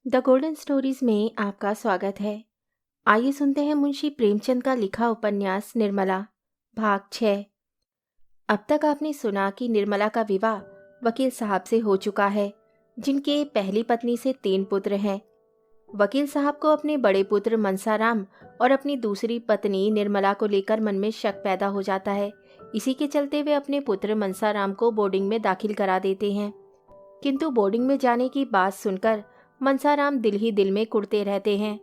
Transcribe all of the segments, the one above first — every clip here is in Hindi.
द गोल्डन स्टोरीज में आपका स्वागत है। आइए सुनते हैं मुंशी प्रेमचंद का लिखा उपन्यास निर्मला, भाग 6। अब तक आपने सुना कि निर्मला का विवाह वकील साहब से हो चुका है, जिनके पहली पत्नी से 3 पुत्र हैं। वकील साहब को अपने बड़े पुत्र मनसाराम और अपनी दूसरी पत्नी निर्मला को लेकर मन में शक पैदा हो जाता है। इसी के चलते वे अपने पुत्र मनसाराम को बोर्डिंग में दाखिल करा देते हैं। किंतु बोर्डिंग में जाने की बात सुनकर मनसाराम दिल ही दिल में कुढ़ते रहते हैं।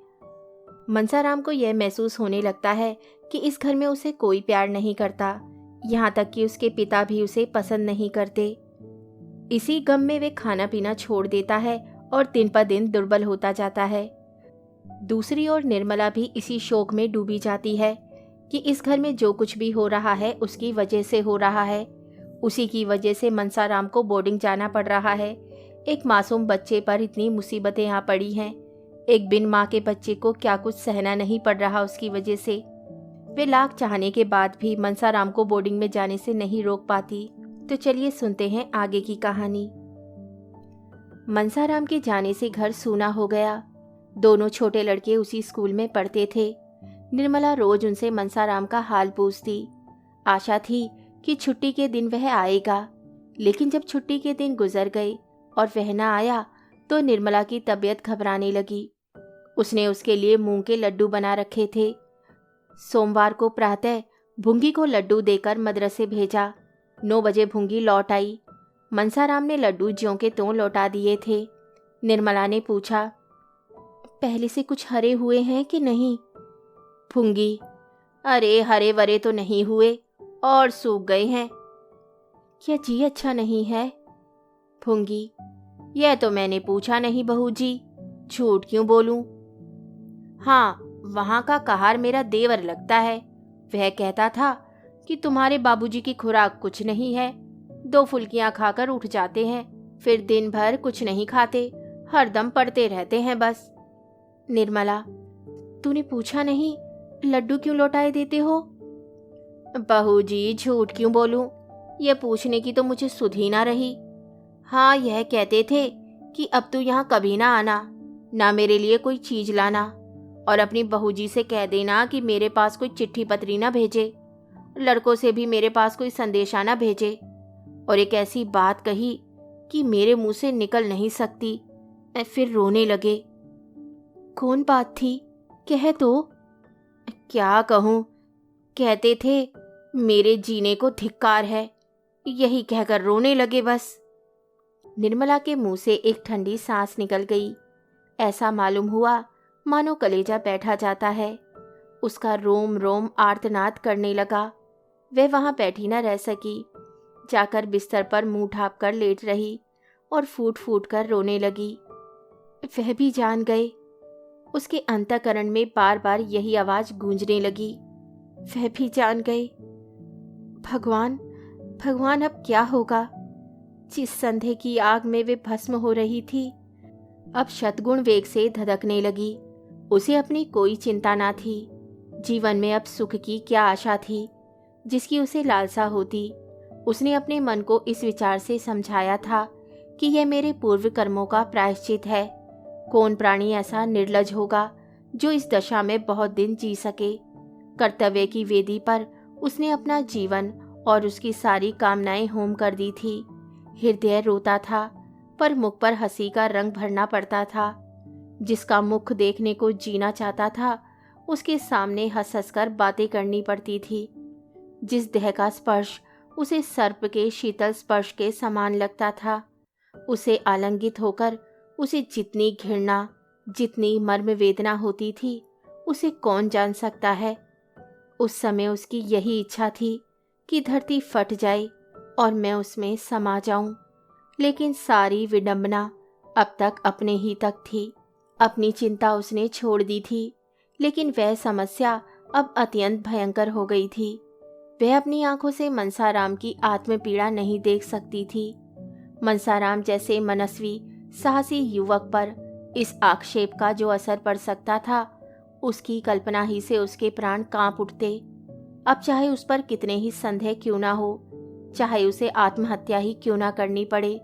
मनसाराम को यह महसूस होने लगता है कि इस घर में उसे कोई प्यार नहीं करता, यहाँ तक कि उसके पिता भी उसे पसंद नहीं करते। इसी गम में वे खाना पीना छोड़ देता है और दिन पर दिन दुर्बल होता जाता है। दूसरी ओर निर्मला भी इसी शोक में डूबी जाती है कि इस घर में जो कुछ भी हो रहा है उसकी वजह से हो रहा है। उसी की वजह से मनसाराम को बोर्डिंग जाना पड़ रहा है। एक मासूम बच्चे पर इतनी मुसीबतें आ पड़ी हैं। एक बिन माँ के बच्चे को क्या कुछ सहना नहीं पड़ रहा उसकी वजह से। वे लाख चाहने के बाद भी मनसाराम को बोर्डिंग में जाने से नहीं रोक पाती। तो चलिए सुनते हैं आगे की कहानी। मनसाराम के जाने से घर सूना हो गया। दोनों छोटे लड़के उसी स्कूल में पढ़ते थे। निर्मला रोज उनसे मनसाराम का हाल पूछती। आशा थी कि छुट्टी के दिन वह आएगा, लेकिन जब छुट्टी के दिन गुजर गए और वह न आया तो निर्मला की तबीयत घबराने लगी। उसने उसके लिए मूंग के लड्डू बना रखे थे। सोमवार को प्रातः भुंगी को लड्डू देकर मदरसे भेजा। 9 बजे भुंगी लौट आई। मनसाराम ने लड्डू ज्यों के त्यों लौटा दिए थे। निर्मला ने पूछा, पहले से कुछ हरे हुए हैं कि नहीं? भुंगी, अरे हरे वरे तो नहीं हुए और सूख गए हैं। क्या जी अच्छा नहीं है? भुंगी, यह तो मैंने पूछा नहीं बहू जी, झूठ क्यों बोलूं? हाँ, वहां का कहार मेरा देवर लगता है। वह कहता था कि तुम्हारे बाबूजी की खुराक कुछ नहीं है, 2 फुल्कियां खाकर उठ जाते हैं, फिर दिन भर कुछ नहीं खाते, हरदम पड़ते रहते हैं बस। निर्मला, तूने पूछा नहीं लड्डू क्यों लौटाए देते हो? बहू जी, झूठ क्यों बोलूं, यह पूछने की तो मुझे सुध ही ना रही। हाँ, यह कहते थे कि अब तू यहाँ कभी ना आना, ना मेरे लिए कोई चीज लाना, और अपनी बहू जी से कह देना कि मेरे पास कोई चिट्ठी पत्री ना भेजे, लड़कों से भी मेरे पास कोई संदेशा ना भेजे। और एक ऐसी बात कही कि मेरे मुंह से निकल नहीं सकती। फिर रोने लगे। कौन बात थी, कह तो। क्या कहूँ, कहते थे मेरे जीने को धिक्कार है, यही कहकर रोने लगे बस। निर्मला के मुंह से एक ठंडी सांस निकल गई। ऐसा मालूम हुआ मानो कलेजा बैठा जाता है। उसका रोम रोम आर्तनाद करने लगा। वह वहां बैठी न रह सकी, जाकर बिस्तर पर मुंह ढाँप कर लेट रही और फूट फूट कर रोने लगी। वह भी जान गए। उसके अंतःकरण में बार बार यही आवाज गूंजने लगी, वह भी जान गए। भगवान, भगवान, अब क्या होगा? जिस संदेह की आग में वे भस्म हो रही थी, अब शतगुण वेग से धधकने लगी। उसे अपनी कोई चिंता ना थी। जीवन में अब सुख की क्या आशा थी जिसकी उसे लालसा होती? उसने अपने मन को इस विचार से समझाया था कि यह मेरे पूर्व कर्मों का प्रायश्चित है। कौन प्राणी ऐसा निर्लज होगा जो इस दशा में बहुत दिन जी सके? कर्तव्य की वेदी पर उसने अपना जीवन और उसकी सारी कामनाएं होम कर दी थी। हृदय रोता था, पर मुख पर हंसी का रंग भरना पड़ता था। जिसका मुख देखने को जीना चाहता था, उसके सामने हंस हंस कर बातें करनी पड़ती थी। जिस देह का स्पर्श उसे सर्प के शीतल स्पर्श के समान लगता था, उसे आलिंगित होकर उसे जितनी घृणा, जितनी मर्म वेदना होती थी, उसे कौन जान सकता है। उस समय उसकी यही इच्छा थी कि धरती फट जाए और मैं उसमें समा जाऊं। लेकिन सारी विडंबना अब तक अपने ही तक थी। अपनी चिंता उसने छोड़ दी थी, लेकिन वह समस्या अब अत्यंत भयंकर हो गई थी। वह अपनी आंखों से मनसाराम की आत्मपीड़ा नहीं देख सकती थी। मनसाराम जैसे मनस्वी साहसी युवक पर इस आक्षेप का जो असर पड़ सकता था, उसकी कल्पना ही से उसके प्राण कांप उठते। अब चाहे उस पर कितने ही संदेह क्यों ना हो, चाहे उसे आत्महत्या ही क्यों ना करनी पड़े,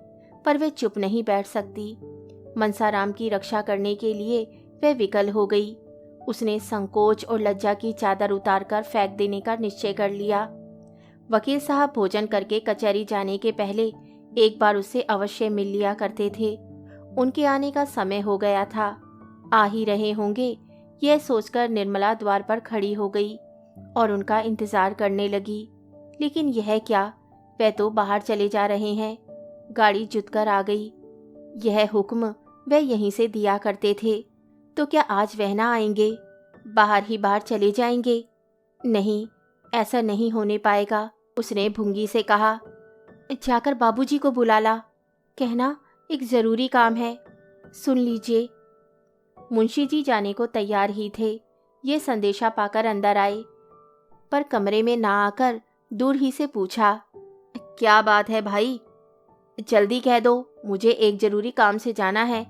पर वह चुप नहीं बैठ सकती। मनसाराम की रक्षा करने के लिए वह विकल हो गई। उसने संकोच और लज्जा की चादर उतारकर फेंक देने का निश्चय कर लिया। वकील साहब भोजन करके कचहरी जाने के पहले एक बार उससे अवश्य मिल लिया करते थे। उनके आने का समय हो गया था। आ ही रहे होंगे, यह सोचकर निर्मला द्वार पर खड़ी हो गई और उनका इंतजार करने लगी। लेकिन यह क्या, वह तो बाहर चले जा रहे हैं। गाड़ी जुतकर आ गई। यह हुक्म वह यहीं से दिया करते थे, तो क्या आज वह ना आएंगे? बाहर ही बाहर चले जाएंगे? नहीं, ऐसा नहीं होने पाएगा। उसने भुंगी से कहा, जाकर बाबूजी को बुला ला, कहना एक जरूरी काम है, सुन लीजिए। मुंशी जी जाने को तैयार ही थे। ये संदेशा पाकर अंदर आए, पर कमरे में ना आकर दूर ही से पूछा, क्या बात है भाई? जल्दी कह दो, मुझे एक जरूरी काम से जाना है।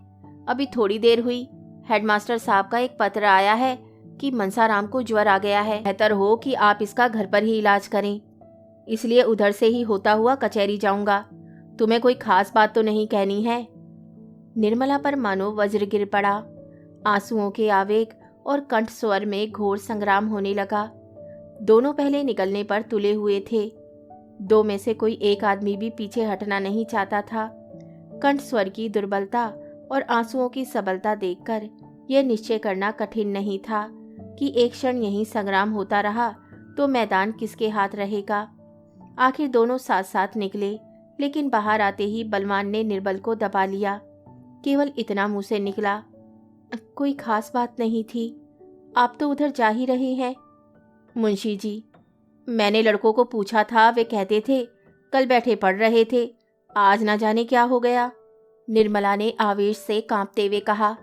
अभी थोड़ी देर हुई, हेडमास्टर साहब का एक पत्र आया है कि मनसाराम को ज्वर आ गया है। बेहतर हो कि आप इसका घर पर ही इलाज करें। इसलिए उधर से ही होता हुआ कचहरी जाऊंगा। तुम्हें कोई खास बात तो नहीं कहनी है? निर्मला पर मानो वज्र गिर पड़ा। आंसुओं के आवेग और कंठ स्वर में घोर संग्राम होने लगा। दोनों पहले निकलने पर तुले हुए थे। दो में से कोई एक आदमी भी पीछे हटना नहीं चाहता था। कंठ स्वर की दुर्बलता और आंसुओं की सबलता देखकर यह निश्चय करना कठिन नहीं था कि एक क्षण यहीं संग्राम होता रहा तो मैदान किसके हाथ रहेगा। आखिर दोनों साथ साथ निकले, लेकिन बाहर आते ही बलवान ने निर्बल को दबा लिया। केवल इतना मुंह से निकला, कोई खास बात नहीं थी, आप तो उधर जा ही रहे हैं। मुंशी जी, मैंने लड़कों को पूछा था, वे कहते थे कल बैठे पढ़ रहे थे, आज ना जाने क्या हो गया। निर्मला ने आवेश से कांपते हुए कहा,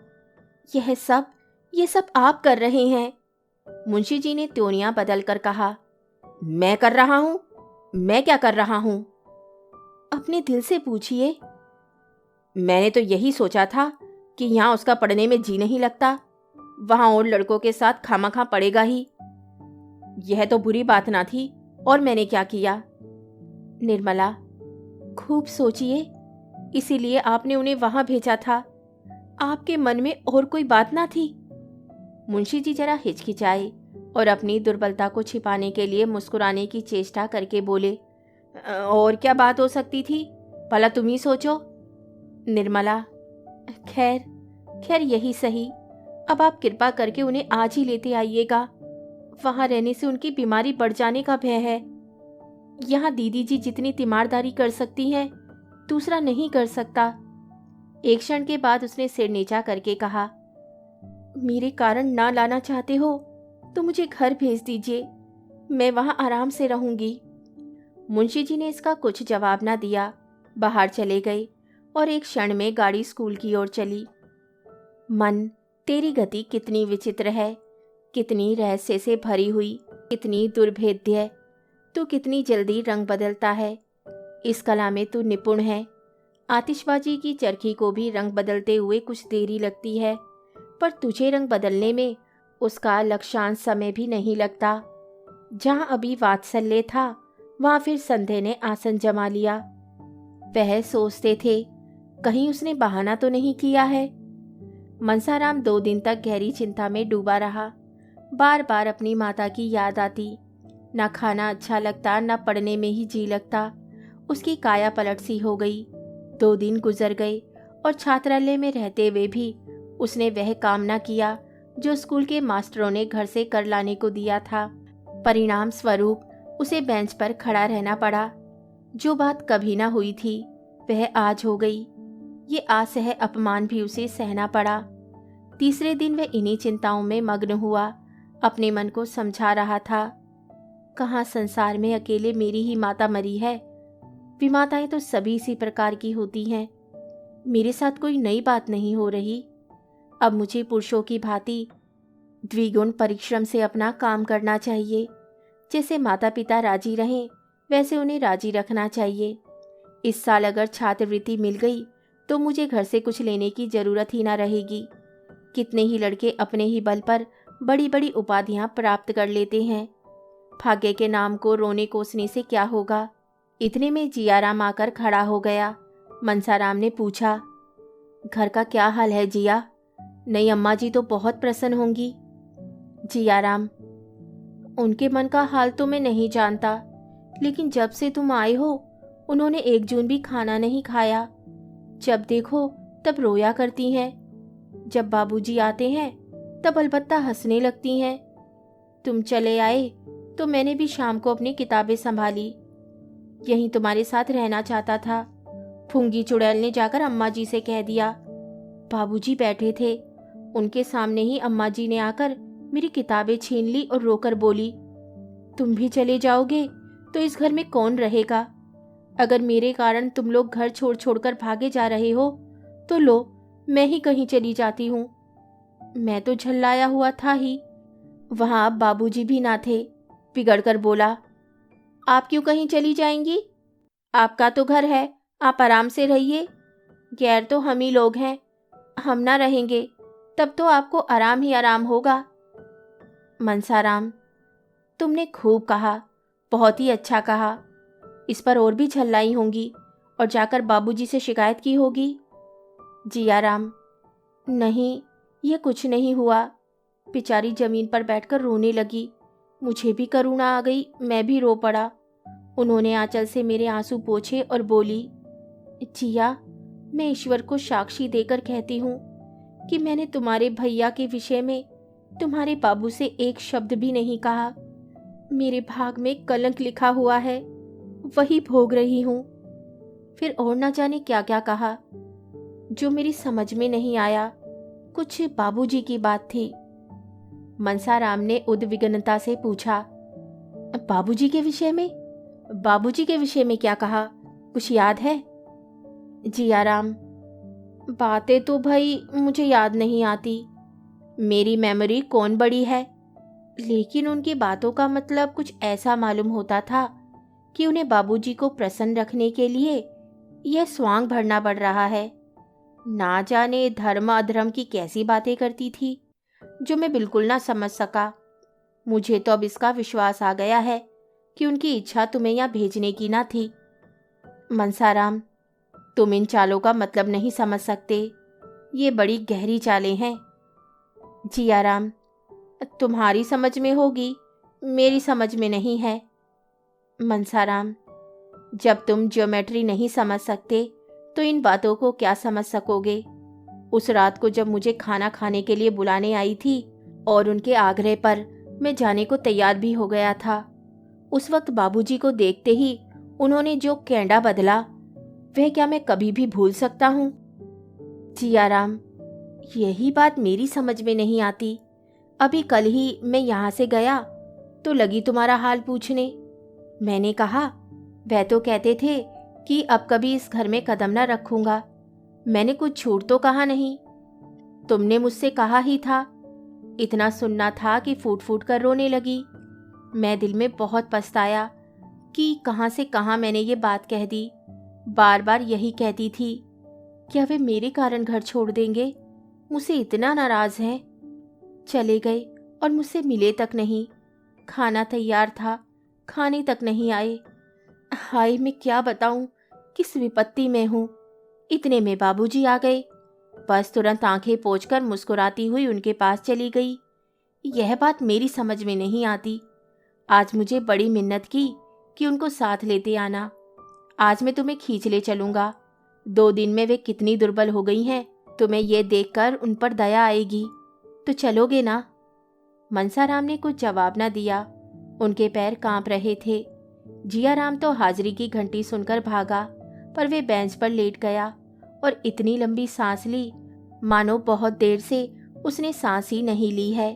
यह सब आप कर रहे हैं। मुंशी जी ने त्योनियां बदलकर कहा, मैं कर रहा हूं? मैं क्या कर रहा हूं? अपने दिल से पूछिए। मैंने तो यही सोचा था कि यहां उसका पढ़ने में जी नहीं लगता, वहां और लड़कों के साथ खामखा पड़ेगा ही। यह तो बुरी बात ना थी, और मैंने क्या किया? निर्मला, खूब सोचिए, इसीलिए आपने उन्हें वहां भेजा था। आपके मन में और कोई बात ना थी? मुंशी जी जरा हिचकिचाए और अपनी दुर्बलता को छिपाने के लिए मुस्कुराने की चेष्टा करके बोले, और क्या बात हो सकती थी, भला तुम ही सोचो। निर्मला, खैर यही सही। अब आप कृपा करके उन्हें आज ही लेते आइएगा। वहां रहने से उनकी बीमारी बढ़ जाने का भय है। यहाँ दीदी जी जितनी तीमारदारी कर सकती हैं, दूसरा नहीं कर सकता। एक क्षण के बाद उसने सिर नीचा करके कहा, मेरे कारण ना लाना चाहते हो तो मुझे घर भेज दीजिए, मैं वहां आराम से रहूंगी। मुंशी जी ने इसका कुछ जवाब ना दिया, बाहर चले गए और एक क्षण में गाड़ी स्कूल की ओर चली। मन, तेरी गति कितनी विचित्र है, कितनी रहस्य से भरी हुई, कितनी दुर्भेद्य। तू कितनी जल्दी रंग बदलता है। इस कला में तू निपुण है। आतिशबाजी की चरखी को भी रंग बदलते हुए कुछ देरी लगती है, पर तुझे रंग बदलने में उसका लक्षांश समय भी नहीं लगता। जहां अभी वात्सल्य था, वहां फिर संदेह ने आसन जमा लिया। वह सोचते थे, कहीं उसने बहाना तो नहीं किया है। मनसाराम 2 दिन तक गहरी चिंता में डूबा रहा। बार बार अपनी माता की याद आती। ना खाना अच्छा लगता, ना पढ़ने में ही जी लगता। उसकी काया पलट सी हो गई। 2 दिन गुजर गए और छात्रालय में रहते हुए भी उसने वह काम ना किया जो स्कूल के मास्टरों ने घर से कर लाने को दिया था। परिणाम स्वरूप उसे बेंच पर खड़ा रहना पड़ा। जो बात कभी ना हुई थी वह आज हो गई। ये असह अपमान भी उसे सहना पड़ा। तीसरे दिन वह इन्हीं चिंताओं में मग्न हुआ, अपने मन को समझा रहा था। कहाँ संसार में अकेले मेरी ही माता मरी है? विमाताएं तो सभी इसी प्रकार की होती हैं। मेरे साथ कोई नई बात नहीं हो रही। अब मुझे पुरुषों की भांति द्विगुण परिश्रम से अपना काम करना चाहिए। जैसे माता पिता राजी रहें, वैसे उन्हें राजी रखना चाहिए। इस साल अगर छात्रवृत्ति मिल गई तो मुझे घर से कुछ लेने की जरूरत ही ना रहेगी। कितने ही लड़के अपने ही बल पर बड़ी बड़ी उपाधियां प्राप्त कर लेते हैं। भाग्य के नाम को रोने कोसने से क्या होगा? इतने में जियाराम आकर खड़ा हो गया। मनसाराम ने पूछा, घर का क्या हाल है जिया? नई अम्मा जी तो बहुत प्रसन्न होंगी। जियाराम, उनके मन का हाल तो मैं नहीं जानता, लेकिन जब से तुम आए हो उन्होंने एक जून भी खाना नहीं खाया। जब देखो तब रोया करती हैं। जब बाबूजी आते हैं तब अलबत्ता हंसने लगती हैं। तुम चले आए तो मैंने भी शाम को अपनी किताबें संभाली। यहीं तुम्हारे साथ रहना चाहता था। फूंगी चुड़ैल ने जाकर अम्मा जी से कह दिया। बाबूजी बैठे थे, उनके सामने ही अम्मा जी ने आकर मेरी किताबें छीन ली और रोकर बोली, तुम भी चले जाओगे तो इस घर में कौन रहेगा? अगर मेरे कारण तुम लोग घर छोड़ छोड़कर भागे जा रहे हो तो लो, मैं ही कहीं चली जाती हूँ। मैं तो झल्लाया हुआ था ही। वहां अब बाबूजी भी ना थे। बिगड़कर बोला, आप क्यों कहीं चली जाएंगी? आपका तो घर है, आप आराम से रहिए। गैर तो हम ही लोग हैं, हम ना रहेंगे तब तो आपको आराम ही आराम होगा। मनसाराम, तुमने खूब कहा, बहुत ही अच्छा कहा। इस पर और भी झल्लाई होंगी और जाकर बाबूजी से शिकायत की होगी। जियाराम, नहीं, यह कुछ नहीं हुआ। बेचारी जमीन पर बैठकर रोने लगी। मुझे भी करुणा आ गई, मैं भी रो पड़ा। उन्होंने आंचल से मेरे आंसू पोंछे और बोली, जिया, मैं ईश्वर को साक्षी देकर कहती हूँ कि मैंने तुम्हारे भैया के विषय में तुम्हारे बाबू से एक शब्द भी नहीं कहा। मेरे भाग में कलंक लिखा हुआ है, वही भोग रही हूँ। फिर और न जाने क्या क्या कहा जो मेरी समझ में नहीं आया। कुछ बाबूजी की बात थी। मनसाराम ने उद्विग्नता से पूछा, बाबूजी के विषय में? बाबूजी के विषय में क्या कहा, कुछ याद है? जियाराम, बातें तो भाई मुझे याद नहीं आती। मेरी मेमोरी कौन बड़ी है, लेकिन उनकी बातों का मतलब कुछ ऐसा मालूम होता था कि उन्हें बाबूजी को प्रसन्न रखने के लिए यह स्वांग भरना पड़ रहा है। ना जाने धर्म अधर्म की कैसी बातें करती थी जो मैं बिल्कुल ना समझ सका। मुझे तो अब इसका विश्वास आ गया है कि उनकी इच्छा तुम्हें यहाँ भेजने की ना थी। मनसाराम, तुम इन चालों का मतलब नहीं समझ सकते, ये बड़ी गहरी चालें हैं। जियाराम, तुम्हारी समझ में होगी, मेरी समझ में नहीं है। मनसाराम, जब तुम ज्योमेट्री नहीं समझ सकते तो इन बातों को क्या समझ सकोगे? उस रात को जब मुझे खाना खाने के लिए बुलाने आई थी और उनके आग्रह पर मैं जाने को तैयार भी हो गया था, उस वक्त बाबूजी को देखते ही उन्होंने जो कैंडा बदला वह क्या मैं कभी भी भूल सकता हूँ? जियाराम, यही बात मेरी समझ में नहीं आती। अभी कल ही मैं यहाँ से गया तो लगी तुम्हारा हाल पूछने। मैंने कहा, वह तो कहते थे कि अब कभी इस घर में कदम न रखूंगा। मैंने कुछ झूठ तो कहा नहीं। तुमने मुझसे कहा ही था। इतना सुनना था कि फूट फूट कर रोने लगी। मैं दिल में बहुत पछताया कि कहाँ से कहाँ मैंने ये बात कह दी। बार बार यही कहती थी, क्या वे मेरे कारण घर छोड़ देंगे? मुझसे इतना नाराज हैं। चले गए और मुझसे मिले तक नहीं। खाना तैयार था, खाने तक नहीं आए। हाय, मैं क्या बताऊं किस विपत्ति में हूँ। इतने में बाबूजी आ गए। बस तुरंत आंखें पोंछकर मुस्कुराती हुई उनके पास चली गई। यह बात मेरी समझ में नहीं आती। आज मुझे बड़ी मिन्नत की कि उनको साथ लेते आना। आज मैं तुम्हें खींच ले चलूंगा। 2 दिन में वे कितनी दुर्बल हो गई हैं, तुम्हें यह देखकर उन पर दया आएगी। तो चलोगे ना? मनसाराम ने कुछ जवाब न दिया। उनके पैर कांप रहे थे। जियाराम तो हाजिरी की घंटी सुनकर भागा, पर वे बेंच पर लेट गया और इतनी लंबी सांस ली मानो बहुत देर से उसने सांस ही नहीं ली है।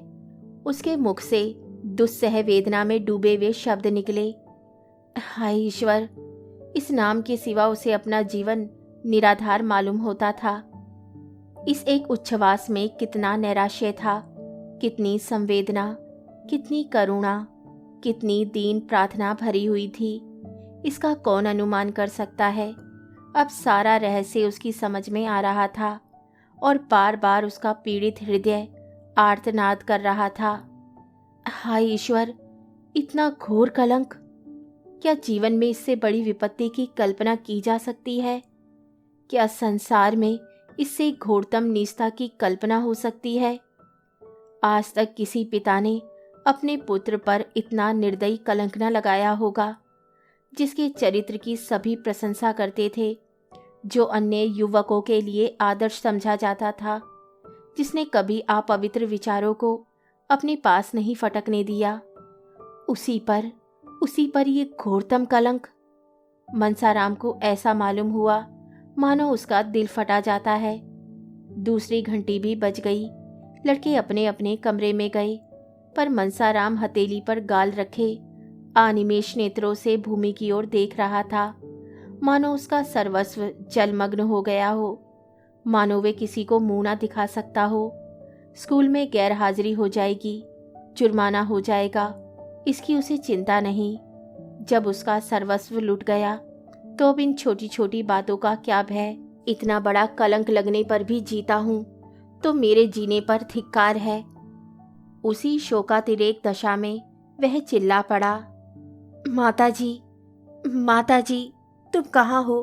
उसके मुख से दुस्सह वेदना में डूबे हुए शब्द निकले। हाय ईश्वर, इस नाम के सिवा उसे अपना जीवन निराधार मालूम होता था। इस एक उच्छ्वास में कितना नैराश्य था, कितनी संवेदना, कितनी करुणा, कितनी दीन प्रार्थना भरी हुई थी। इसका कौन अनुमान कर सकता है? अब सारा रहस्य उसकी समझ में आ रहा था और बार बार उसका पीड़ित हृदय आर्तनाद कर रहा था। हाय ईश्वर, इतना घोर कलंक! क्या जीवन में इससे बड़ी विपत्ति की कल्पना की जा सकती है? क्या संसार में इससे घोरतम नीचता की कल्पना हो सकती है? आज तक किसी पिता ने अपने पुत्र पर इतना निर्दयी कलंक न लगाया होगा, जिसके चरित्र की सभी प्रशंसा करते थे, जो अन्य युवकों के लिए आदर्श समझा जाता था, जिसने कभी अपवित्र विचारों को अपने पास नहीं फटकने दिया, उसी पर ये घोरतम कलंक। मनसाराम को ऐसा मालूम हुआ मानो उसका दिल फटा जाता है। दूसरी घंटी भी बज गई। लड़के अपने अपने कमरे में गए, पर मनसाराम हथेली पर गाल रखे अनिमेष नेत्रों से भूमि की ओर देख रहा था, मानो उसका सर्वस्व जलमग्न हो गया हो, मानो वे किसी को मुंह ना दिखा सकता हो। स्कूल में गैर हाजिरी हो जाएगी, जुर्माना हो जाएगा, इसकी उसे चिंता नहीं। जब उसका सर्वस्व लुट गया तो अब इन छोटी छोटी बातों का क्या भय। इतना बड़ा कलंक लगने पर भी जीता हूं तो मेरे जीने पर धिक्कार है। उसी शोकातिरेक दशा में वह चिल्ला पड़ा, माताजी, माताजी, तुम कहाँ हो?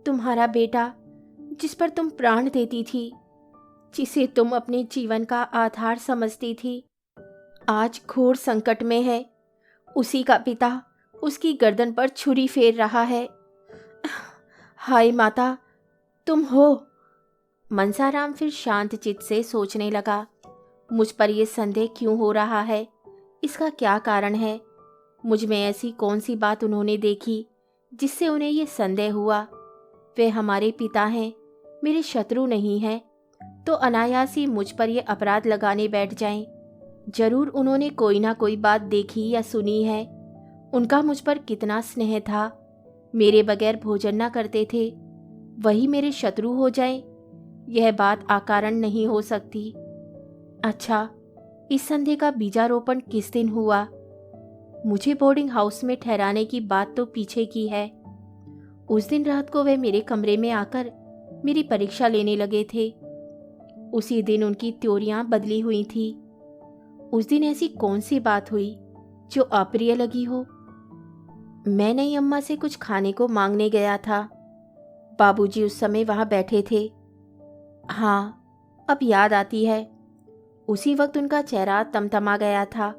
तुम्हारा बेटा, जिस पर तुम प्राण देती थी, जिसे तुम अपने जीवन का आधार समझती थी, आज घोर संकट में है। उसी का पिता उसकी गर्दन पर छुरी फेर रहा है। हाय माता, तुम हो। मनसाराम फिर शांत चित्त से सोचने लगा, मुझ पर यह संदेह क्यों हो रहा है, इसका क्या कारण है? मुझ में ऐसी कौन सी बात उन्होंने देखी जिससे उन्हें यह संदेह हुआ? वे हमारे पिता हैं, मेरे शत्रु नहीं हैं, तो अनायास ही मुझ पर यह अपराध लगाने बैठ जाएं। जरूर उन्होंने कोई ना कोई बात देखी या सुनी है। उनका मुझ पर कितना स्नेह था, मेरे बगैर भोजन ना करते थे, वही मेरे शत्रु हो जाएं, यह बात अकारण नहीं हो सकती। अच्छा, इस संदेह का बीजारोपण किस दिन हुआ? मुझे बोर्डिंग हाउस में ठहराने की बात तो पीछे की है। उस दिन रात को वे मेरे कमरे में आकर मेरी परीक्षा लेने लगे थे। उसी दिन उनकी त्योरियां बदली हुई थी। उस दिन ऐसी कौन सी बात हुई जो अप्रिय लगी हो? मैं नई अम्मा से कुछ खाने को मांगने गया था। बाबूजी उस समय वहां बैठे थे। हाँ, अब याद आती है, उसी वक्त उनका चेहरा तमतमा गया था।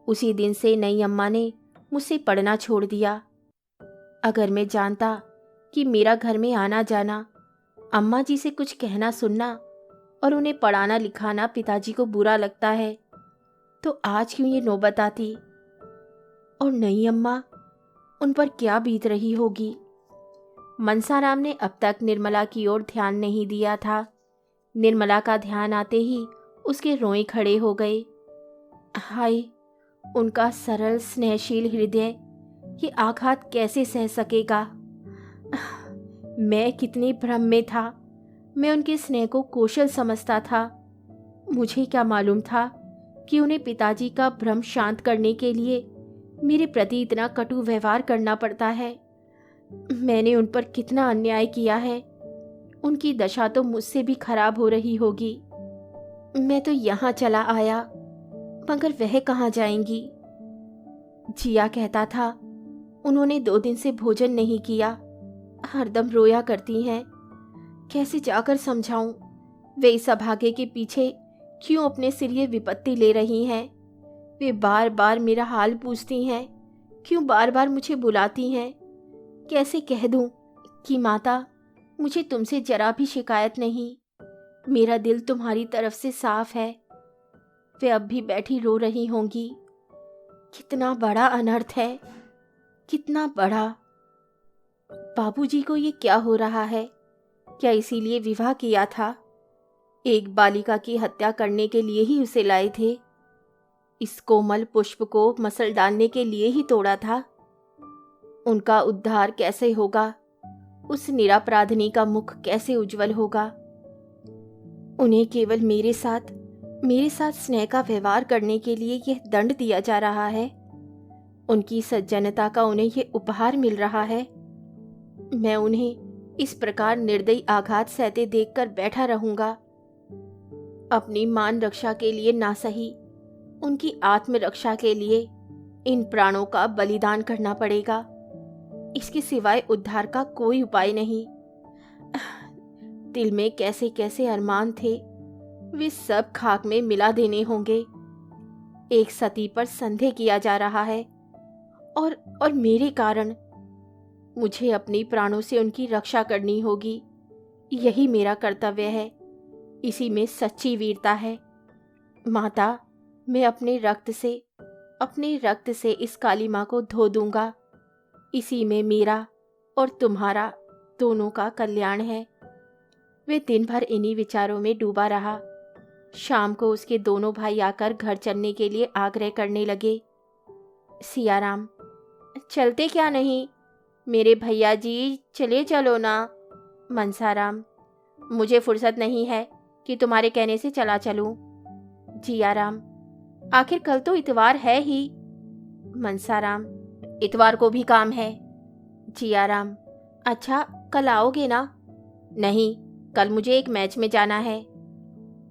उसी दिन से नई अम्मा ने मुझसे पढ़ना छोड़ दिया। अगर मैं जानता कि मेरा घर में आना जाना, अम्मा जी से कुछ कहना सुनना और उन्हें पढ़ाना लिखाना पिताजी को बुरा लगता है, तो आज क्यों ये नौबत आती? और नई अम्मा, उन पर क्या बीत रही होगी? मनसाराम ने अब तक निर्मला की ओर ध्यान नहीं दिया था। निर्मला का ध्यान आते ही उसके रोए खड़े हो गए। हाय, उनका सरल स्नेहशील हृदय ये आघात कैसे सह सकेगा? मैं कितने भ्रम में था। मैं उनके स्नेह को कौशल समझता था। मुझे क्या मालूम था कि उन्हें पिताजी का भ्रम शांत करने के लिए मेरे प्रति इतना कटु व्यवहार करना पड़ता है। मैंने उन पर कितना अन्याय किया है। उनकी दशा तो मुझसे भी खराब हो रही होगी। मैं तो यहाँ चला आया, मगर वह कहाँ जाएंगी? जिया कहता था, उन्होंने 2 दिन से भोजन नहीं किया, हरदम रोया करती हैं। कैसे जाकर समझाऊं? वे इस अभागे के पीछे क्यों अपने सिर ये विपत्ति ले रही हैं? वे बार बार मेरा हाल पूछती हैं, क्यों बार बार मुझे बुलाती हैं? कैसे कह दूं कि माता, मुझे तुमसे जरा भी शिकायत नहीं, मेरा दिल तुम्हारी तरफ से साफ है। वे अब भी बैठी रो रही होंगी। कितना बड़ा अनर्थ है, कितना बड़ा। बाबूजी को ये क्या हो रहा है? क्या इसीलिए विवाह किया था? एक बालिका की हत्या करने के लिए ही उसे लाए थे? इस कोमल पुष्प को मसल डालने के लिए ही तोड़ा था? उनका उद्धार कैसे होगा? उस निरापराधनी का मुख कैसे उज्जवल होगा? उन्हें केवल मेरे साथ स्नेह का व्यवहार करने के लिए यह दंड दिया जा रहा है। उनकी सज्जनता का उन्हें यह उपहार मिल रहा है। मैं उन्हें इस प्रकार निर्दयी आघात सहते देखकर बैठा रहूंगा? अपनी मान रक्षा के लिए ना सही, उनकी आत्मरक्षा के लिए इन प्राणों का बलिदान करना पड़ेगा। इसके सिवाय उद्धार का कोई उपाय नहीं। दिल में कैसे कैसे अरमान थे, वे सब खाक में मिला देने होंगे। एक सती पर संदेह किया जा रहा है और मेरे कारण। मुझे अपनी प्राणों से उनकी रक्षा करनी होगी। यही मेरा कर्तव्य है। इसी में सच्ची वीरता है। माता, मैं अपने रक्त से इस काली माँ को धो दूंगा। इसी में मेरा और तुम्हारा दोनों का कल्याण है। वे दिन भर इन्हीं विचारों में डूबा रहा। शाम को उसके दोनों भाई आकर घर चलने के लिए आग्रह करने लगे। सियाराम, चलते क्या नहीं? मेरे भैया जी, चले चलो ना। मनसाराम, मुझे फुर्सत नहीं है कि तुम्हारे कहने से चला चलूं। जियाराम, आखिर कल तो इतवार है ही। मनसाराम, इतवार को भी काम है। जियाराम, अच्छा, कल आओगे ना? नहीं, कल मुझे एक मैच में जाना है।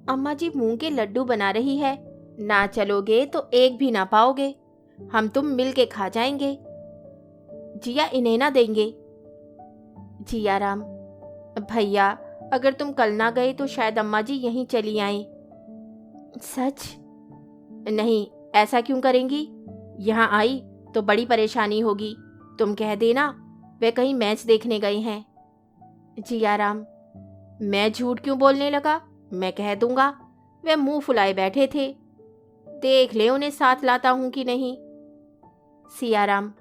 अम्मा जी मूंग के लड्डू बना रही है, ना चलोगे तो एक भी ना पाओगे। हम तुम मिल के खा जाएंगे। जिया इन्हें ना देंगे। जियाराम, भैया, अगर तुम कल ना गए तो शायद अम्मा जी यहीं चली आए। सच? नहीं, ऐसा क्यों करेंगी? यहाँ आई तो बड़ी परेशानी होगी। तुम कह देना वे कहीं मैच देखने गए हैं। जियाराम, मैं झूठ क्यों बोलने लगा? मैं कह दूंगा वे मुंह फुलाए बैठे थे। देख ले उन्हें साथ लाता हूं कि नहीं। सियाराम,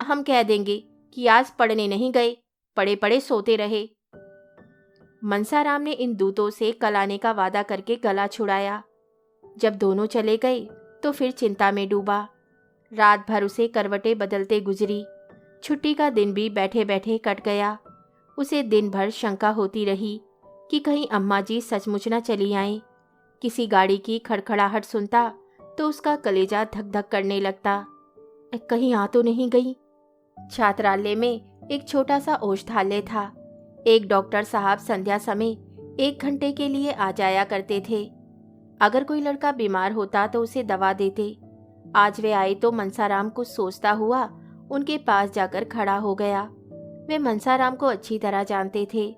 हम कह देंगे कि आज पढ़ने नहीं गए, पड़े पड़े सोते रहे। मनसाराम ने इन दूतों से कल आने का वादा करके गला छुड़ाया। जब दोनों चले गए तो फिर चिंता में डूबा। रात भर उसे करवटें बदलते गुजरी। छुट्टी का दिन भी बैठे बैठे कट गया। उसे दिन भर शंका होती रही कि कहीं अम्मा जी सचमुच न चली आएं। किसी गाड़ी की खड़खड़ाहट सुनता तो उसका कलेजा धक धक करने लगता। कहीं आ तो नहीं गई? छात्रालय में एक छोटा सा औषधालय था। एक डॉक्टर साहब संध्या समय 1 घंटे के लिए आ जाया करते थे। अगर कोई लड़का बीमार होता तो उसे दवा देते। आज वे आए तो मनसाराम कुछ सोचता हुआ उनके पास जाकर खड़ा हो गया। वे मनसाराम को अच्छी तरह जानते थे।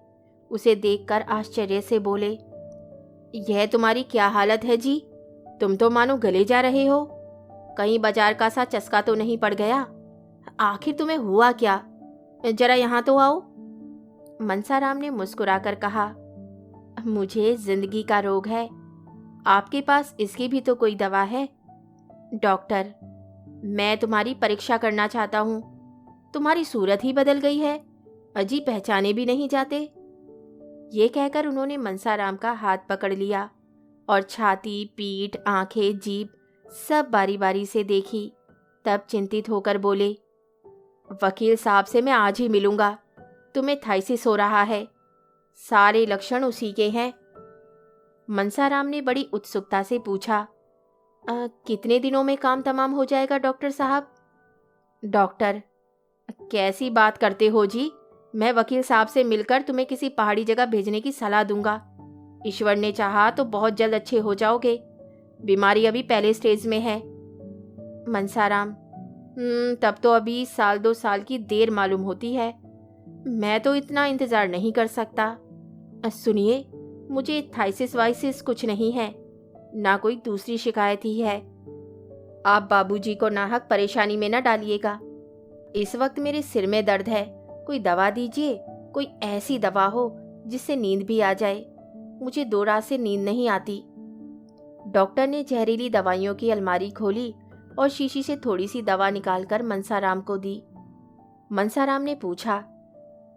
उसे देखकर आश्चर्य से बोले, यह तुम्हारी क्या हालत है जी? तुम तो मानो गले जा रहे हो। कहीं बाजार का सा चस्का तो नहीं पड़ गया? आखिर तुम्हें हुआ क्या? जरा यहाँ तो आओ। मनसाराम ने मुस्कुराकर कहा, मुझे जिंदगी का रोग है। आपके पास इसकी भी तो कोई दवा है? डॉक्टर, मैं तुम्हारी परीक्षा करना चाहता हूँ। तुम्हारी सूरत ही बदल गई है, अजी पहचाने भी नहीं जाते। ये कहकर उन्होंने मनसाराम का हाथ पकड़ लिया और छाती, पीठ, आंखें, जीभ सब बारी बारी से देखी। तब चिंतित होकर बोले, वकील साहब से मैं आज ही मिलूंगा। तुम्हें थाइसिस हो रहा है। सारे लक्षण उसी के हैं। मनसाराम ने बड़ी उत्सुकता से पूछा, कितने दिनों में काम तमाम हो जाएगा डॉक्टर साहब? डॉक्टर, कैसी बात करते हो जी? मैं वकील साहब से मिलकर तुम्हें किसी पहाड़ी जगह भेजने की सलाह दूंगा। ईश्वर ने चाहा तो बहुत जल्द अच्छे हो जाओगे। बीमारी अभी पहले स्टेज में है। मनसाराम, तब तो अभी 1-2 साल की देर मालूम होती है। मैं तो इतना इंतजार नहीं कर सकता। सुनिए, मुझे थाइसिस वाइसिस कुछ नहीं है, ना कोई दूसरी शिकायत ही है। आप बाबूजी को नाहक परेशानी में न डालिएगा। इस वक्त मेरे सिर में दर्द है। कोई दवा दीजिए, कोई ऐसी दवा हो जिससे नींद भी आ जाए। मुझे 2 रात से नींद नहीं आती। डॉक्टर ने जहरीली दवाइयों की अलमारी खोली और शीशी से थोड़ी सी दवा निकालकर मनसाराम को दी। मनसाराम ने पूछा,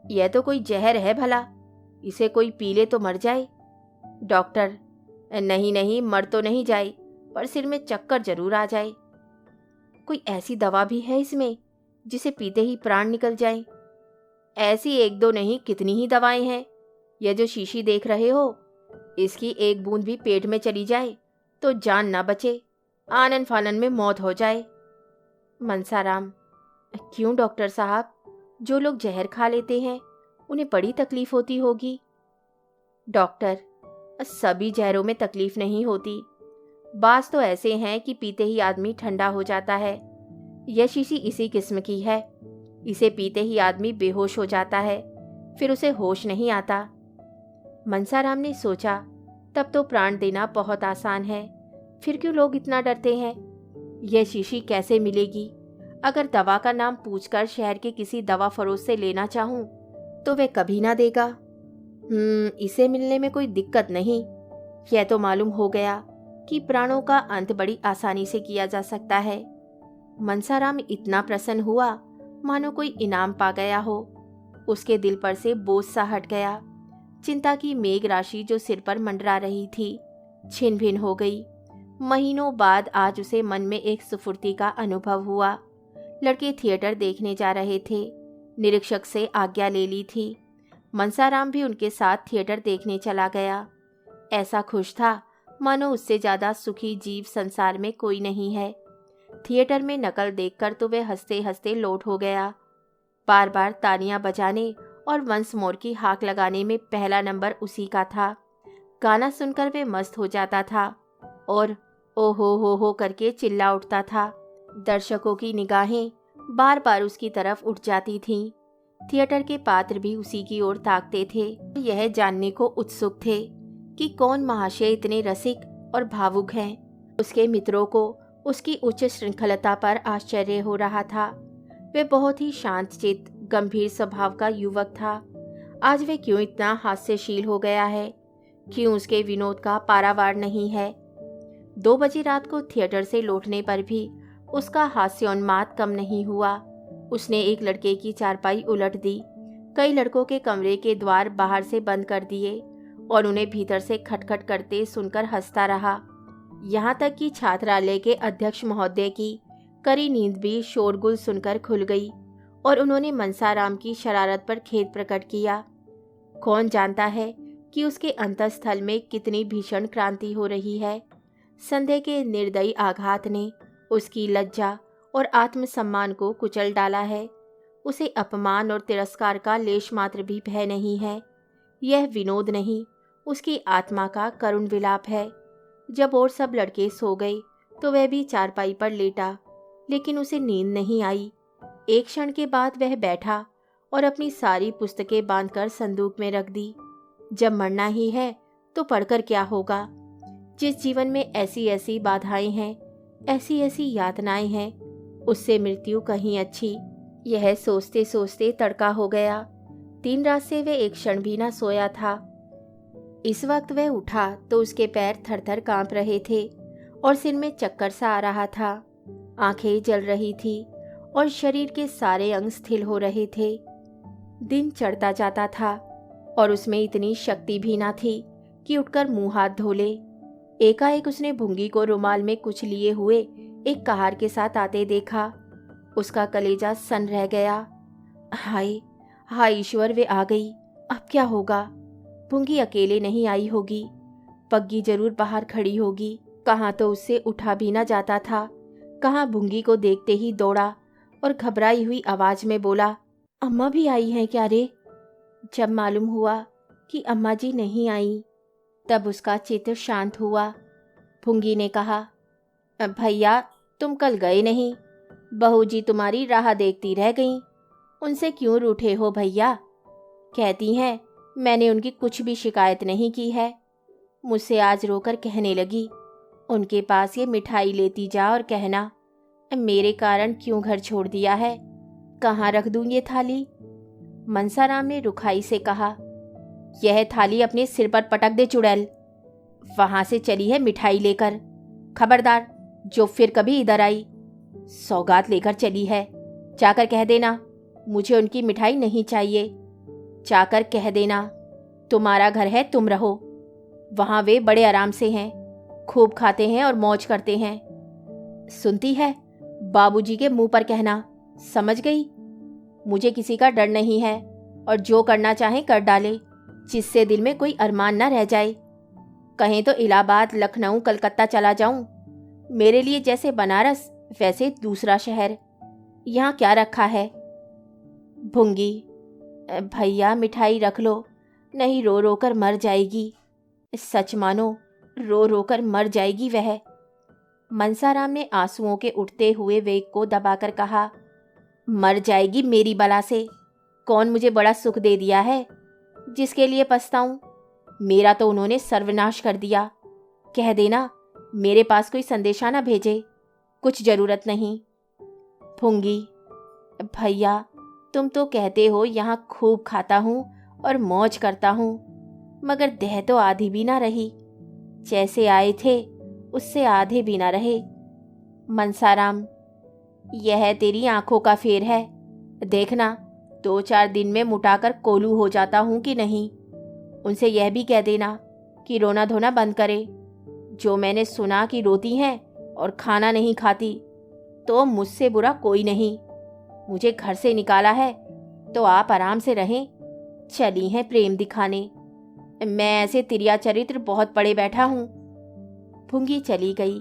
यह तो कोई जहर है भला? इसे कोई पी ले तो मर जाए? डॉक्टर, नहीं नहीं, मर तो नहीं जाए, पर सिर में चक्कर जरूर आ जाए। कोई ऐसी दवा भी है इसमें जिसे पीते ही प्राण निकल जाएं? ऐसी 1-2 नहीं, कितनी ही दवाएं हैं। यह जो शीशी देख रहे हो, इसकी 1 बूंद भी पेट में चली जाए तो जान ना बचे, आनन फानन में मौत हो जाए। मनसाराम, क्यों डॉक्टर साहब? जो लोग जहर खा लेते हैं उन्हें बड़ी तकलीफ होती होगी। डॉक्टर, सभी जहरों में तकलीफ नहीं होती। बास तो ऐसे हैं कि पीते ही आदमी ठंडा हो जाता है। यह शीशी इसी किस्म की है। इसे पीते ही आदमी बेहोश हो जाता है, फिर उसे होश नहीं आता। मनसाराम ने सोचा, तब तो प्राण देना बहुत आसान है, फिर क्यों लोग इतना डरते हैं? यह शीशी कैसे मिलेगी? अगर दवा का नाम पूछकर शहर के किसी दवा फरोश से लेना चाहूं तो वह कभी ना देगा। इसे मिलने में कोई दिक्कत नहीं। यह तो मालूम हो गया कि प्राणों का अंत बड़ी आसानी से किया जा सकता है। मनसाराम इतना प्रसन्न हुआ मानो कोई इनाम पा गया हो। उसके दिल पर से बोझ सा हट गया। चिंता की मेघ राशि जो सिर पर मंडरा रही थी छिन भिन हो गई। महीनों बाद आज उसे मन में एक स्फूर्ति का अनुभव हुआ। लड़के थिएटर देखने जा रहे थे। निरीक्षक से आज्ञा ले ली थी। मनसाराम भी उनके साथ थिएटर देखने चला गया। ऐसा खुश था मानो उससे ज्यादा सुखी जीव संसार में कोई नहीं है। थिएटर में नकल देखकर तो वे हंसते हंसते लोट हो गया। बार बार तालियां बजाने और वंस मोर की हाक लगाने में पहला नंबर उसी का था। गाना सुनकर वे मस्त हो जाता था और ओ हो करके चिल्ला उठता था। दर्शकों की निगाहें बार बार उसकी तरफ उठ जाती थीं। थिएटर के पात्र भी उसी की ओर ताकते थे। यह जानने को उत्सुक थे कि कौन महाशय इतने रसिक और भावुक हैं। उसके मित्रों को उसकी उच्च श्रृंखलता पर आश्चर्य हो रहा था। वे बहुत ही शांतचित्त गंभीर स्वभाव का युवक था। आज वे क्यों इतना हास्यशील हो गया है? क्यों उसके विनोद का पारावार नहीं है? 2 बजे रात को थिएटर से लौटने पर भी उसका हास्योन्माद कम नहीं हुआ। उसने एक लड़के की चारपाई उलट दी, कई लड़कों के कमरे के द्वार बाहर से बंद कर दिए और उन्हें भीतर से खटखट करते सुनकर हंसता रहा। यहाँ तक कि छात्रालय के अध्यक्ष महोदय की करी नींद भी शोरगुल सुनकर खुल गई और उन्होंने मनसाराम की शरारत पर खेद प्रकट किया। कौन जानता है कि उसके अंतःस्थल में कितनी भीषण क्रांति हो रही है। संदेह के निर्दयी आघात ने उसकी लज्जा और आत्मसम्मान को कुचल डाला है। उसे अपमान और तिरस्कार का लेश मात्र भी भय नहीं है। यह विनोद नहीं, उसकी आत्मा का करुण विलाप है। जब और सब लड़के सो गए तो वह भी चारपाई पर लेटा, लेकिन उसे नींद नहीं आई। एक क्षण के बाद वह बैठा और अपनी सारी पुस्तकें बांधकर संदूक में रख दी। जब मरना ही है तो पढ़कर क्या होगा? जिस जीवन में ऐसी ऐसी बाधाएं हैं, ऐसी ऐसी यातनाएं हैं, उससे मृत्यु कहीं अच्छी। यह सोचते सोचते तड़का हो गया। 3 रात से वह एक क्षण भी ना सोया था। इस वक्त वह उठा तो उसके पैर थरथर कांप रहे थे और सिर में चक्कर सा आ रहा था। आंखें जल रही थी और शरीर के सारे अंग स्थिर हो रहे थे। दिन चढ़ता जाता था और उसमें इतनी शक्ति भी ना थी कि उठकर मुंह हाथ धो ले। एकाएक उसने भुंगी को रुमाल में कुछ लिए हुए एक कहार के साथ आते देखा। उसका कलेजा सन रह गया। हाय हाय ईश्वर, वे आ गई। अब क्या होगा? भुंगी अकेले नहीं आई होगी, पग्गी जरूर बाहर खड़ी होगी। कहाँ तो उससे उठा भी ना जाता था, कहाँ भुंगी को देखते ही दौड़ा और घबराई हुई आवाज में बोला, अम्मा भी आई हैं क्या रे? जब मालूम हुआ कि अम्मा जी नहीं आई तब उसका चित्त शांत हुआ। भुंगी ने कहा, भैया तुम कल गए नहीं, बहू जी तुम्हारी राह देखती रह गईं। उनसे क्यों रूठे हो भैया? कहती हैं मैंने उनकी कुछ भी शिकायत नहीं की है। मुझसे आज रोकर कहने लगी, उनके पास ये मिठाई लेती जा और कहना मेरे कारण क्यों घर छोड़ दिया है, कहाँ रख दूं ये थाली? मनसाराम ने रुखाई से कहा, यह थाली अपने सिर पर पटक दे चुड़ैल। वहां से चली है मिठाई लेकर। खबरदार जो फिर कभी इधर आई, सौगात लेकर चली है। जाकर कह देना मुझे उनकी मिठाई नहीं चाहिए। जाकर कह देना तुम्हारा घर है, तुम रहो। वहां वे बड़े आराम से हैं, खूब खाते हैं और मौज करते हैं। सुनती है? बाबूजी के मुंह पर कहना, समझ गई? मुझे किसी का डर नहीं है और जो करना चाहे कर डाले, जिससे दिल में कोई अरमान न रह जाए। कहें तो इलाहाबाद, लखनऊ, कलकत्ता चला जाऊं। मेरे लिए जैसे बनारस वैसे दूसरा शहर। यहाँ क्या रखा है? भुंगी, भैया मिठाई रख लो, नहीं रो रो कर मर जाएगी। सच मानो रो रो कर मर जाएगी वह। मनसाराम ने आंसुओं के उठते हुए वेग को दबाकर कहा, मर जाएगी मेरी बला से। कौन मुझे बड़ा सुख दे दिया है जिसके लिए पछताऊं? मेरा तो उन्होंने सर्वनाश कर दिया। कह देना मेरे पास कोई संदेशा ना भेजे, कुछ जरूरत नहीं। फूंगी, भैया तुम तो कहते हो यहाँ खूब खाता हूँ और मौज करता हूँ, मगर देह तो आधी भी ना रही। जैसे आए थे उससे आधे भी ना रहे। मनसाराम, यह तेरी आंखों का फेर है। देखना 2-4 दिन में मुटाकर कोलू हो जाता हूँ कि नहीं। उनसे यह भी कह देना कि रोना धोना बंद करे। जो मैंने सुना कि रोती हैं और खाना नहीं खाती, तो मुझसे बुरा कोई नहीं। मुझे घर से निकाला है तो आप आराम से रहें। चली हैं प्रेम दिखाने। मैं ऐसे तिरिया चरित्र बहुत पड़े बैठा हूँ। फुंगी चली गई।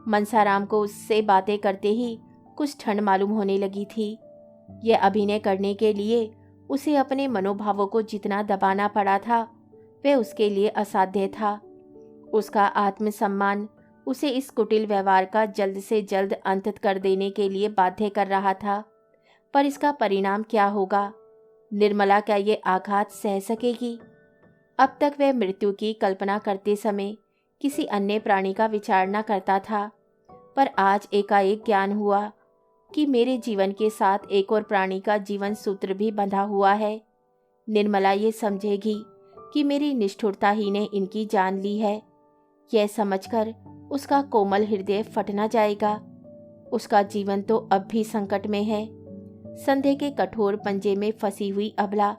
मनसाराम को उससे बातें करते ही कुछ ठंड मालूम होने लगी थी। यह अभिनय करने के लिए उसे अपने मनोभावों को जितना दबाना पड़ा था वह उसके लिए असाध्य था। उसका आत्मसम्मान उसे इस कुटिल व्यवहार का जल्द से जल्द अंत कर देने के लिए बाध्य कर रहा था। पर इसका परिणाम क्या होगा? निर्मला क्या ये आघात सह सकेगी? अब तक वह मृत्यु की कल्पना करते समय किसी अन्य प्राणी का विचार न करता था, पर आज एकाएक ज्ञान हुआ कि मेरे जीवन के साथ एक और प्राणी का जीवन सूत्र भी बंधा हुआ है। निर्मला ये समझेगी कि मेरी निष्ठुरता ही ने इनकी जान ली है। यह समझकर उसका कोमल हृदय फट न जाएगा। उसका जीवन तो अब भी संकट में है। संदेह के कठोर पंजे में फंसी हुई अबला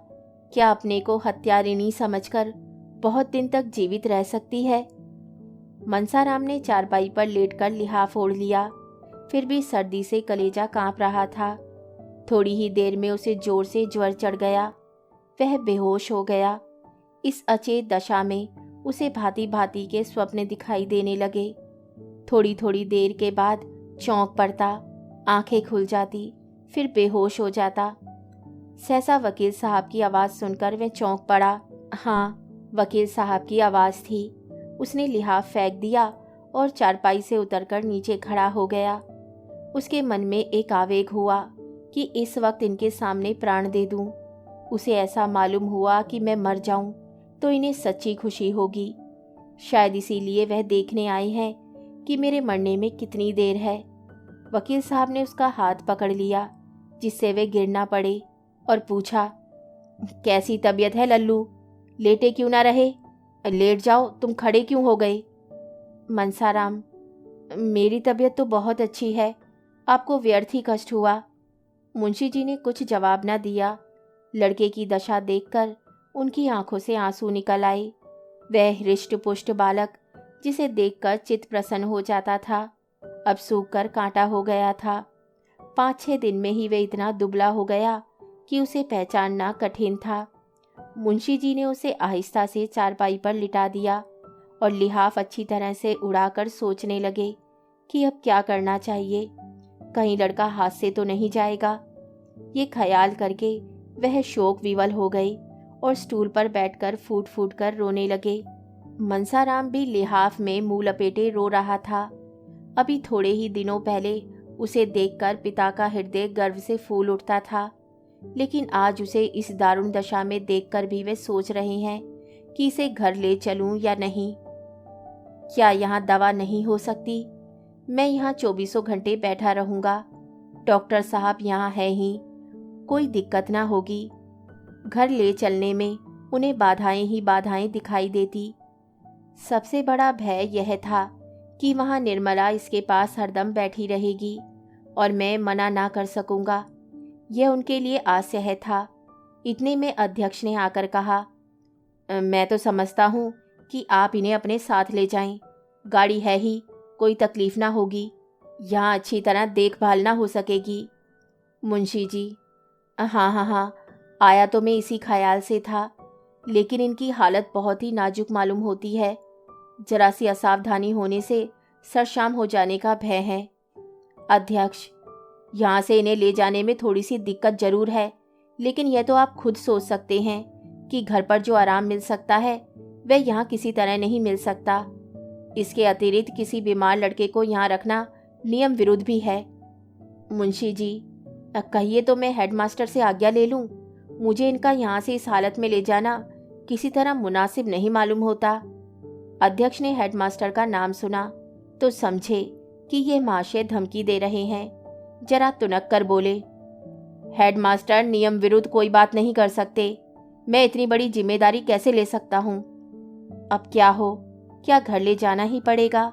क्या अपने को हत्यारिणी समझकर बहुत दिन तक जीवित रह सकती है? मनसाराम ने चारपाई पर लेटकर लिहाफ ओढ़ लिया, फिर भी सर्दी से कलेजा कांप रहा था। थोड़ी ही देर में उसे जोर से ज्वर चढ़ गया। वह बेहोश हो गया। इस अचेत दशा में उसे भांति भांति के स्वप्न दिखाई देने लगे। थोड़ी थोड़ी देर के बाद चौंक पड़ता, आंखें खुल जाती, फिर बेहोश हो जाता। सहसा वकील साहब की आवाज़ सुनकर वह चौंक पड़ा। हाँ, वकील साहब की आवाज़ थी। उसने लिहाफ फेंक दिया और चारपाई से उतरकर नीचे खड़ा हो गया। उसके मन में एक आवेग हुआ कि इस वक्त इनके सामने प्राण दे दूं। उसे ऐसा मालूम हुआ कि मैं मर जाऊं तो इन्हें सच्ची खुशी होगी। शायद इसीलिए वह देखने आए हैं कि मेरे मरने में कितनी देर है। वकील साहब ने उसका हाथ पकड़ लिया जिससे वे गिर ना पड़े और पूछा, कैसी तबीयत है लल्लू? लेटे क्यों ना रहे? लेट जाओ, तुम खड़े क्यों हो गए? मनसाराम, मेरी तबीयत तो बहुत अच्छी है, आपको व्यर्थ ही कष्ट हुआ। मुंशी जी ने कुछ जवाब न दिया। लड़के की दशा देखकर उनकी आंखों से आंसू निकल आए। वह हृष्ट पुष्ट बालक जिसे देखकर चित्त प्रसन्न हो जाता था, अब सूख कर कांटा हो गया था। 5-6 दिन में ही वह इतना दुबला हो गया कि उसे पहचानना कठिन था। मुंशी जी ने उसे आहिस्ता से चारपाई पर लिटा दिया और लिहाफ अच्छी तरह से उड़ाकर सोचने लगे कि अब क्या करना चाहिए। कहीं लड़का हाथ से तो नहीं जाएगा। ये ख्याल करके वह शोक विवल हो गए और स्टूल पर बैठकर फूट फूट कर रोने लगे। मनसाराम भी लिहाफ में मुंह लपेटे रो रहा था। अभी थोड़े ही दिनों पहले उसे देखकर पिता का हृदय गर्व से फूल उठता था, लेकिन आज उसे इस दारुण दशा में देखकर भी वे सोच रहे हैं कि इसे घर ले चलूं या नहीं। क्या यहाँ दवा नहीं हो सकती? मैं यहाँ 24 घंटे बैठा रहूँगा। डॉक्टर साहब यहाँ है ही, कोई दिक्कत ना होगी। घर ले चलने में उन्हें बाधाएं ही बाधाएं दिखाई देती। सबसे बड़ा भय यह था कि वहाँ निर्मला इसके पास हरदम बैठी रहेगी और मैं मना ना कर सकूँगा। यह उनके लिए आश्चर्य था। इतने में अध्यक्ष ने आकर कहा, मैं तो समझता हूँ कि आप इन्हें अपने साथ ले जाएं। गाड़ी है ही, कोई तकलीफ ना होगी। यहाँ अच्छी तरह देखभाल ना हो सकेगी। मुंशी जी, हाँ हाँ हाँ, आया तो मैं इसी ख्याल से था, लेकिन इनकी हालत बहुत ही नाजुक मालूम होती है। जरा सी असावधानी होने से सरशाम हो जाने का भय है। अध्यक्ष, यहाँ से इन्हें ले जाने में थोड़ी सी दिक्कत जरूर है, लेकिन यह तो आप खुद सोच सकते हैं कि घर पर जो आराम मिल सकता है वह यहाँ किसी तरह नहीं मिल सकता। इसके अतिरिक्त किसी बीमार लड़के को यहाँ रखना नियम विरुद्ध भी है। मुंशी जी, कहिए तो मैं हेडमास्टर से आज्ञा ले लूँ। मुझे इनका यहाँ से इस हालत में ले जाना किसी तरह मुनासिब नहीं मालूम होता। अध्यक्ष ने हेडमास्टर का नाम सुना तो समझे कि ये महाशय धमकी दे रहे हैं। जरा तुनक कर बोले, हेडमास्टर नियम विरुद्ध कोई बात नहीं कर सकते। मैं इतनी बड़ी जिम्मेदारी कैसे ले सकता हूँ? अब क्या हो, क्या घर ले जाना ही पड़ेगा?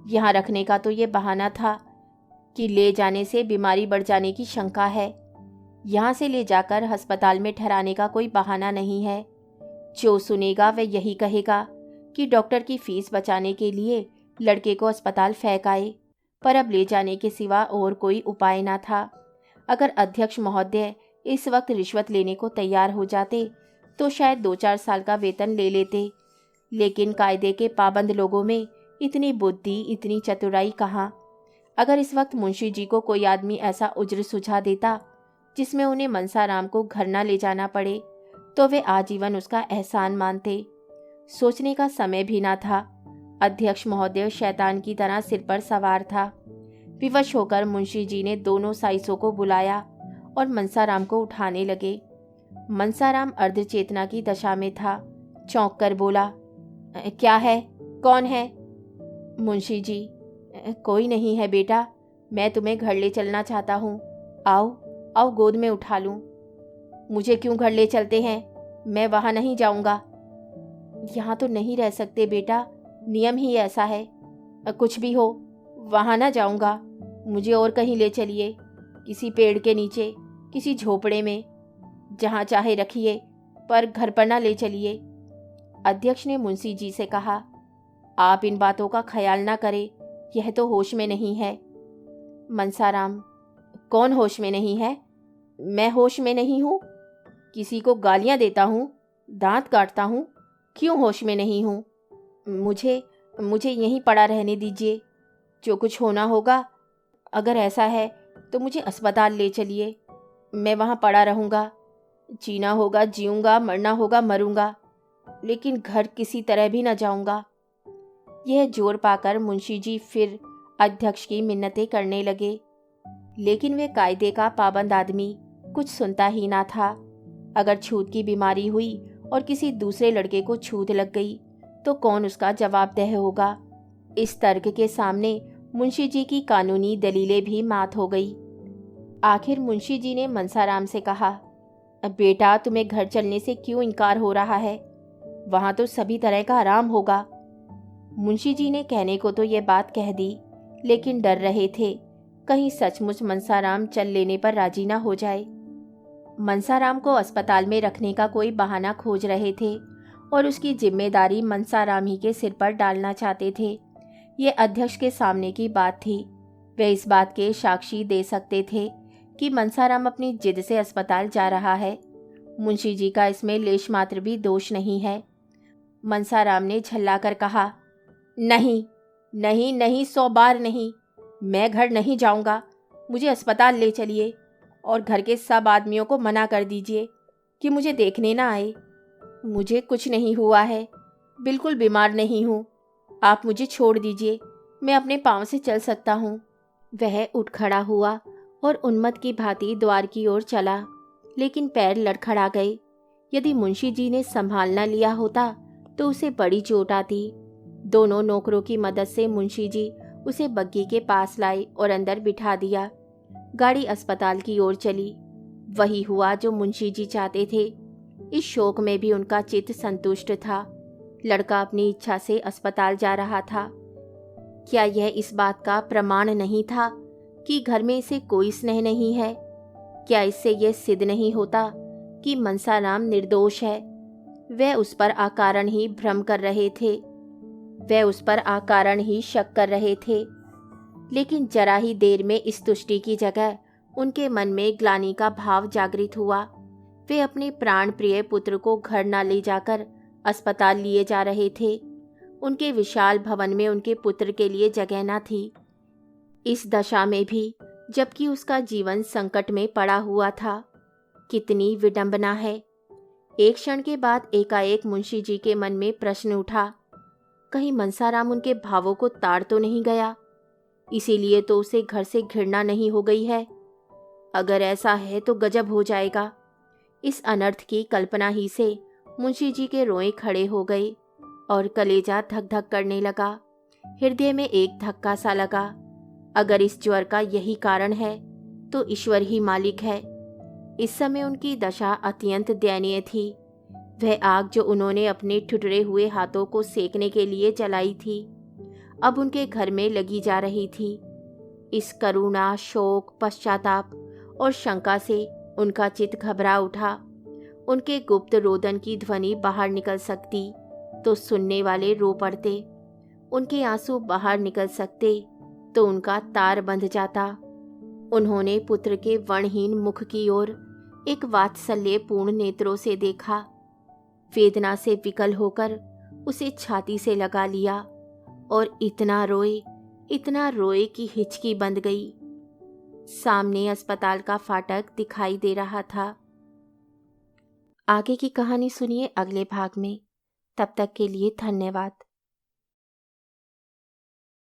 यहाँ रखने का तो ये बहाना था कि ले जाने से बीमारी बढ़ जाने की शंका है। यहाँ से ले जाकर अस्पताल में ठहराने का कोई बहाना नहीं है। जो सुनेगा वह यही कहेगा कि डॉक्टर की फीस बचाने के लिए लड़के को अस्पताल फेंक आए, पर अब ले जाने के सिवा और कोई उपाय ना था। अगर अध्यक्ष महोदय इस वक्त रिश्वत लेने को तैयार हो जाते तो शायद 2-4 साल का वेतन ले लेते, लेकिन कायदे के पाबंद लोगों में इतनी बुद्धि, इतनी चतुराई कहाँ? अगर इस वक्त मुंशी जी को कोई आदमी ऐसा उज्र सुझा देता जिसमें उन्हें मनसाराम को घर न ले जाना पड़े, तो वे आजीवन उसका एहसान मानते। सोचने का समय भी ना था। अध्यक्ष महोदय शैतान की तरह सिर पर सवार था। विवश होकर मुंशी जी ने दोनों साइसों को बुलाया और मनसाराम को उठाने लगे। मनसाराम अर्धचेतना की दशा में था। चौंक कर बोला, क्या है? कौन है? मुंशी जी, कोई नहीं है बेटा, मैं तुम्हें घर ले चलना चाहता हूँ। आओ आओ, गोद में उठा लूँ। मुझे क्यों घर ले चलते हैं? मैं वहाँ नहीं जाऊँगा। यहाँ तो नहीं रह सकते बेटा, नियम ही ऐसा है। कुछ भी हो, वहाँ ना जाऊँगा। मुझे और कहीं ले चलिए, किसी पेड़ के नीचे, किसी झोपड़े में, जहाँ चाहे रखिए, पर घर पर ना ले चलिए। अध्यक्ष ने मुंशी जी से कहा, आप इन बातों का ख्याल ना करें, यह तो होश में नहीं है। मनसाराम, कौन होश में नहीं है? मैं होश में नहीं हूँ? किसी को गालियाँ देता हूँ, दांत काटता हूँ, क्यों होश में नहीं हूँ? मुझे यहीं पड़ा रहने दीजिए। जो कुछ होना होगा, अगर ऐसा है तो मुझे अस्पताल ले चलिए। मैं वहाँ पड़ा रहूँगा। जीना होगा जीऊँगा, मरना होगा मरूँगा, लेकिन घर किसी तरह भी न जाऊँगा। यह जोर पाकर मुंशी जी फिर अध्यक्ष की मिन्नतें करने लगे, लेकिन वे कायदे का पाबंद आदमी कुछ सुनता ही ना था। अगर छूत की बीमारी हुई और किसी दूसरे लड़के को छूत लग गई तो कौन उसका जवाबदेह होगा? इस तर्क के सामने मुंशी जी की कानूनी दलीलें भी मात हो गई। आखिर मुंशी जी ने मनसाराम से कहा, बेटा, तुम्हें घर चलने से क्यों इनकार हो रहा है? वहाँ तो सभी तरह का आराम होगा। मुंशी जी ने कहने को तो ये बात कह दी, लेकिन डर रहे थे कहीं सचमुच मनसाराम चल लेने पर राजी ना हो जाए। मनसाराम को अस्पताल में रखने का कोई बहाना खोज रहे थे और उसकी जिम्मेदारी मनसाराम ही के सिर पर डालना चाहते थे। ये अध्यक्ष के सामने की बात थी। वे इस बात के साक्षी दे सकते थे कि मनसाराम अपनी जिद से अस्पताल जा रहा है। मुंशी जी का इसमें लेश मात्र भी दोष नहीं है। मनसाराम ने झल्ला कर कहा, नहीं नहीं नहीं, 100 बार नहीं, मैं घर नहीं जाऊंगा। मुझे अस्पताल ले चलिए और घर के सब आदमियों को मना कर दीजिए कि मुझे देखने ना आए। मुझे कुछ नहीं हुआ है, बिल्कुल बीमार नहीं हूँ। आप मुझे छोड़ दीजिए, मैं अपने पाँव से चल सकता हूँ। वह उठ खड़ा हुआ और उन्मत्त की भांति द्वार की ओर चला, लेकिन पैर लड़खड़ा गए। यदि मुंशी जी ने संभाल न लिया होता तो उसे बड़ी चोट आती। दोनों नौकरों की मदद से मुंशी जी उसे बग्गी के पास लाए और अंदर बिठा दिया। गाड़ी अस्पताल की ओर चली। वही हुआ जो मुंशी जी चाहते थे। इस शोक में भी उनका चित्त संतुष्ट था। लड़का अपनी इच्छा से अस्पताल जा रहा था। क्या यह इस बात का प्रमाण नहीं था कि घर में इसे कोई स्नेह नहीं है? क्या इससे यह सिद्ध नहीं होता कि मनसाराम निर्दोष है? वह उस पर अकारण ही भ्रम कर रहे थे, वह उस पर अकारण ही शक कर रहे थे। लेकिन जरा ही देर में इस तुष्टि की जगह उनके मन में ग्लानि का भाव जागृत हुआ। वे अपने प्राण प्रिय पुत्र को घर न ले जाकर अस्पताल लिए जा रहे थे। उनके विशाल भवन में उनके पुत्र के लिए जगह न थी। इस दशा में भी, जबकि उसका जीवन संकट में पड़ा हुआ था। कितनी विडंबना है। एक क्षण के बाद एकाएक मुंशी जी के मन में प्रश्न उठा, कहीं मनसाराम उनके भावों को ताड़ तो नहीं गया? इसीलिए तो उसे घर से घृणा नहीं हो गई है। अगर ऐसा है तो गजब हो जाएगा। इस अनर्थ की कल्पना ही से मुंशी जी के रोए खड़े हो गए और कलेजा धक धक करने लगा। हृदय में एक धक्का सा लगा। अगर इस ज्वर का यही कारण है तो ईश्वर ही मालिक है। इस समय उनकी दशा अत्यंत दयनीय थी। वह आग जो उन्होंने अपने ठुठरे हुए हाथों को सेकने के लिए जलाई थी, अब उनके घर में लगी जा रही थी। इस करुणा, शोक, पश्चाताप और शंका से उनका चित्त घबरा उठा। उनके गुप्त रोदन की ध्वनि बाहर निकल सकती तो सुनने वाले रो पड़ते। उनके आंसू बाहर निकल सकते तो उनका तार बंध जाता। उन्होंने पुत्र के वर्णहीन मुख की ओर एक वात्सल्यपूर्ण नेत्रों से देखा। वेदना से विकल होकर उसे छाती से लगा लिया और इतना रोए कि हिचकी बंध गई। सामने अस्पताल का फाटक दिखाई दे रहा था। आगे की कहानी सुनिए अगले भाग में। तब तक के लिए धन्यवाद।